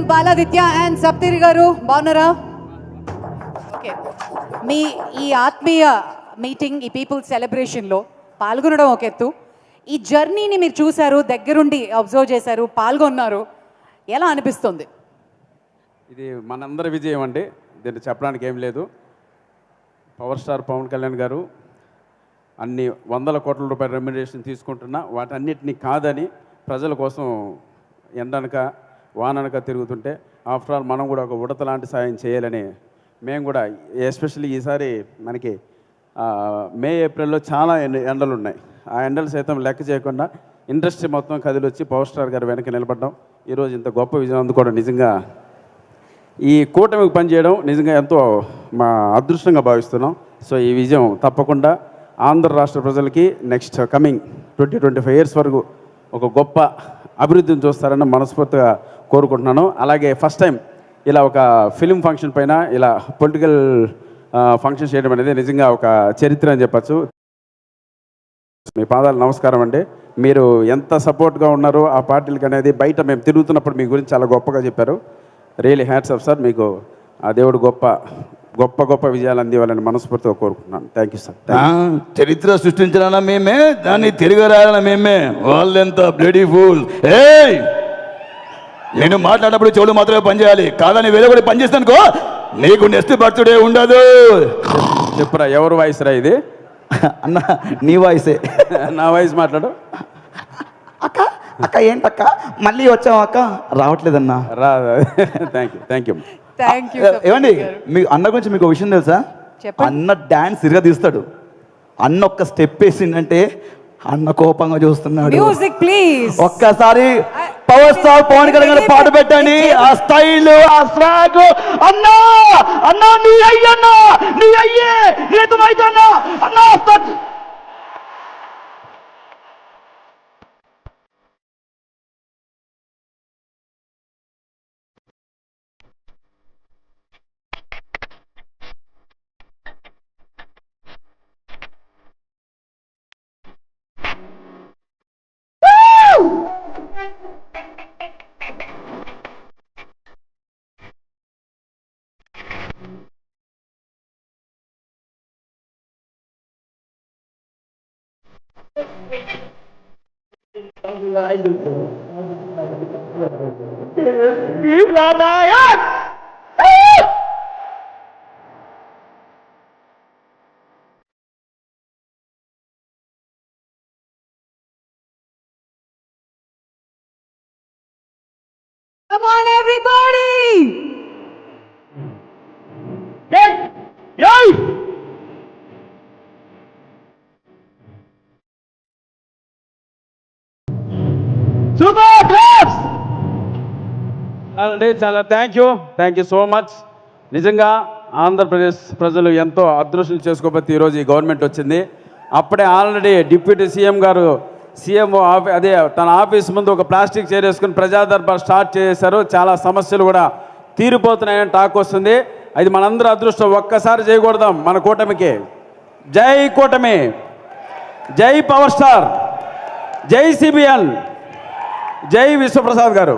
Baladitya and Saptagiri గారు బాగున్నారా? Okay, మీ ఈ ఆత్మీయ మీటింగ్, ఈ పీపుల్ సెలబ్రేషన్లో పాల్గొనడం ఒక ఎత్తు, ఈ జర్నీని మీరు చూశారు, దగ్గరుండి అబ్జర్వ్ చేశారు, పాల్గొన్నారు, ఎలా అనిపిస్తుంది? ఇది మనందరి విజయం అండి, దీన్ని చెప్పడానికి ఏం లేదు. పవర్ స్టార్ పవన్ కళ్యాణ్ గారు అన్ని వందల కోట్ల రూపాయల రెమ్యునరేషన్ తీసుకుంటున్నా వాటన్నిటిని కాదని ప్రజల కోసం ఎండనక వాననక తిరుగుతుంటే, ఆఫ్టర్ ఆల్ మనం కూడా ఒక ఉడత లాంటి సాయం చేయాలని మేము కూడా, ఎస్పెషల్లీ ఈసారి మనకి మే ఏప్రిల్లో చాలా ఎండలు ఉన్నాయి. ఆ ఎండలు సైతం లెక్క చేయకుండా ఇండస్ట్రీ మొత్తం కదిలొచ్చి పవర్ స్టార్ గారు వెనక నిలబడ్డాం. ఈరోజు ఇంత గొప్ప విజయం అందుకోవడం నిజంగా, ఈ కూటమికి పనిచేయడం నిజంగా ఎంతో మా అదృష్టంగా భావిస్తున్నాం. సో ఈ విజయం తప్పకుండా ఆంధ్ర రాష్ట్ర ప్రజలకి నెక్స్ట్ కమింగ్ 20-25 ఇయర్స్ వరకు ఒక గొప్ప అభివృద్ధిని చూస్తారని మనస్ఫూర్తిగా కోరుకుంటున్నాను. అలాగే ఫస్ట్ టైం ఇలా ఒక ఫిలిం ఫంక్షన్ పైన ఇలా పొలిటికల్ ఫంక్షన్ చేయడం అనేది నిజంగా ఒక చరిత్ర అని చెప్పచ్చు. మీ పాదాలు నమస్కారం అండి. మీరు ఎంత సపోర్ట్గా ఉన్నారో ఆ పార్టీలకి అనేది బయట మేము తిరుగుతున్నప్పుడు మీ గురించి చాలా గొప్పగా చెప్పారు. Really hats off sir. మీకు ఆ దేవుడు గొప్ప గొప్ప గొప్ప విజయాలు అందివ్వాలని మనస్ఫూర్తిగా కోరుకుంటున్నాను. Thank you sir. చరిత్ర సృష్టించాలన్నా మేమే, దాన్ని తిరిగి రాయాలన్నా మేమే. వాళ్ళెంత బ్యూటిఫుల్. ఏయ్, నేను మాట్లాడినప్పుడు చెవులు మాత్రమే పనిచేయాలి, కాదని వేరే కూడా పనిచేస్తానుకో నీకు నెక్స్ట్ బర్త్డే ఉండదు. చెప్పురా, ఎవరు వాయిస్ రా ఇది? అన్న నీ వాయిసే. నా వాయిస్ మాట్లాడు. అక్క అక్క ఏంటక్క మళ్ళీ వచ్చావు అక్క? రావట్లేదన్నా. రా. Thank you thank you thank you. ఏమండి, మీ అన్న గురించి మీకు విషయం తెలుసా? చెప్పండి. అన్న డాన్స్ ఇరుగా తీస్తాడు. అన్న ఒక్క స్టెప్ వేసిందంటే అన్న కోపంగా చూస్తున్నాడు. Music please. ఒక్కసారి పవర్ స్టార్ పవన్ కళ్యాణ్ గారు పాట పెట్టండి. ఆ స్టైల్, ఆ స్వాగ్. అన్నా అన్నా నీ అయ్యన్నా, నీ అయ్యే నీతమైతే అన్నా అన్నా. Come on everybody. Super claps అండి. చాలా థ్యాంక్ యూ సో మచ్. నిజంగా ఆంధ్రప్రదేశ్ ప్రజలు ఎంతో అదృష్టం చేసుకోబోతే ఈరోజు ఈ గవర్నమెంట్ వచ్చింది. అప్పుడే ఆల్రెడీ డిప్యూటీ సీఎం గారు అదే తన ఆఫీస్ ముందు ఒక ప్లాస్టిక్ చైర్ వేసుకుని ప్రజా దర్బార్ స్టార్ట్ చేశారు. చాలా సమస్యలు కూడా తీరిపోతున్నాయని టాక్ వస్తుంది. అది మనందరూ అదృష్టం. ఒక్కసారి చేయకూడదాం మన కూటమికి. జై కూటమి, జై పవర్ స్టార్, జై సిబిఎన్, జై విశ్వప్రసాద్ గారు.